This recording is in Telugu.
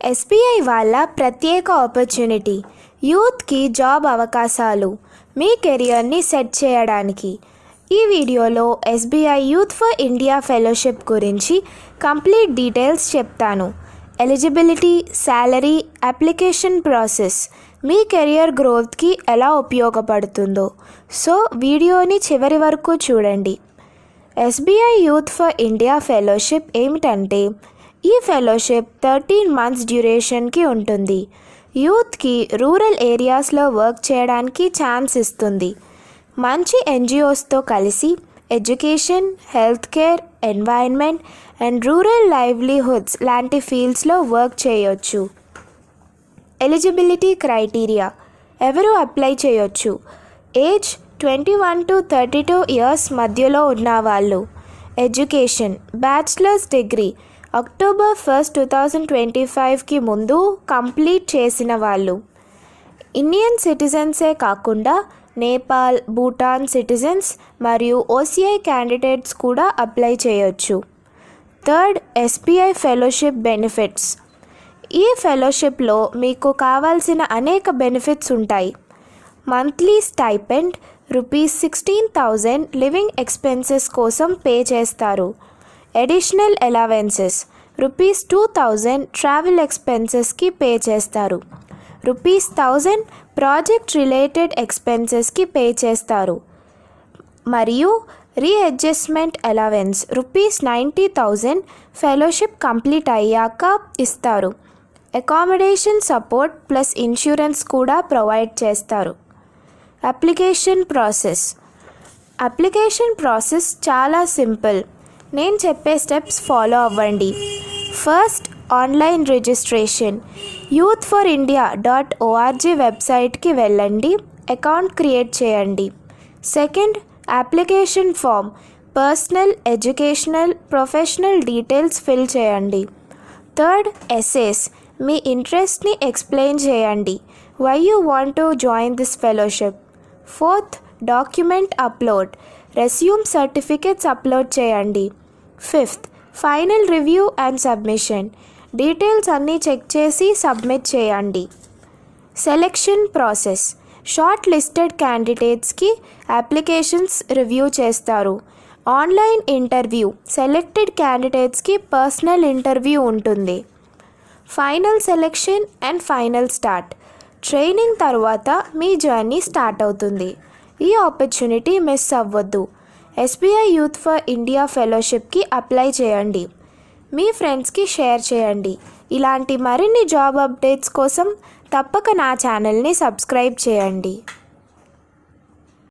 ఎస్బీఐ వాళ్ళ ప్రత్యేక ఆపర్చునిటీ, యూత్కి జాబ్ అవకాశాలు, మీ కెరియర్ని సెట్ చేయడానికి. ఈ వీడియోలో SBI youth for India fellowship గురించి కంప్లీట్ డీటెయిల్స్ చెప్తాను. ఎలిజిబిలిటీ, శాలరీ, అప్లికేషన్ ప్రాసెస్ మీ కెరియర్ గ్రోత్కి ఎలా ఉపయోగపడుతుందో. సో వీడియోని చివరి వరకు చూడండి. SBI youth for India fellowship ఏమిటంటే, ఈ ఫెలోషిప్ 13 months డ్యూరేషన్కి ఉంటుంది. యూత్కి రూరల్ ఏరియాస్లో వర్క్ చేయడానికి ఛాన్స్ ఇస్తుంది. మంచి ఎన్జిఓస్తో కలిసి education, health care, environment and rural livelihoods లాంటి ఫీల్డ్స్లో వర్క్ చేయొచ్చు. ఎలిజిబిలిటీ క్రైటీరియా: ఎవరు అప్లై చేయొచ్చు? ఏజ్ 21 to 32 years మధ్యలో ఉన్నవాళ్ళు. Education: bachelors degree October 1st, 2025కి ముందు కంప్లీట్ చేసిన వాళ్ళు. ఇండియన్ సిటిజన్సే కాకుండా నేపాల్, భూటాన్ సిటిజన్స్ మరియు ఓసీఐ క్యాండిడేట్స్ కూడా అప్లై చేయొచ్చు. Third, SBI fellowship benefits. ఈ ఫెలోషిప్లో మీకు కావాల్సిన అనేక బెనిఫిట్స్ ఉంటాయి. మంత్లీ స్టైపెండ్ ₹16,000 లివింగ్ ఎక్స్పెన్సెస్ కోసం పే చేస్తారు. అడిషనల్ అలవెన్సెస్ ₹2,000 ట్రావెల్ ఎక్స్పెన్సెస్కి పే చేస్తారు. ₹1,000 ప్రాజెక్ట్ రిలేటెడ్ ఎక్స్పెన్సెస్కి పే చేస్తారు. మరియు రీఅడ్జస్ట్మెంట్ అలవెన్స్ ₹90,000 ఫెలోషిప్ కంప్లీట్ అయ్యాక ఇస్తారు. అకామిడేషన్ సపోర్ట్ ప్లస్ ఇన్సూరెన్స్ కూడా ప్రొవైడ్ చేస్తారు. అప్లికేషన్ ప్రాసెస్ చాలా సింపుల్. నేను చెప్పే స్టెప్స్ ఫాలో అవ్వండి. First, online registration. youthforindia.org వెబ్సైట్కి వెళ్ళండి, అకౌంట్ క్రియేట్ చేయండి. Second, application form. Personal, educational, professional details fill చేయండి. Third, essays. మీ ఇంట్రెస్ట్ని ఎక్స్ప్లెయిన్ చేయండి. Why you want to join this fellowship. Fourth, document upload. Resume, certificates upload చేయండి. Fifth, final review and submission. Details అన్నీ చెక్ చేసి సబ్మిట్ చేయండి. Selection process. షార్ట్ లిస్టెడ్ క్యాండిడేట్స్కి అప్లికేషన్స్ రివ్యూ చేస్తారు. Online interview. సెలెక్టెడ్ క్యాండిడేట్స్కి పర్సనల్ ఇంటర్వ్యూ ఉంటుంది. Final selection and final start. Training తర్వాత మీ జర్నీ స్టార్ట్ అవుతుంది. ఈ ఆపర్చునిటీ మిస్ అవ్వద్దు. ఎస్బీఐ యూత్ ఫర్ ఇండియా ఫెలోషిప్కి అప్లై చేయండి. మీ ఫ్రెండ్స్కి షేర్ చేయండి. ఇలాంటి మరిన్ని జాబ్ అప్డేట్స్ కోసం తప్పక నా ఛానల్ని సబ్స్క్రైబ్ చేయండి.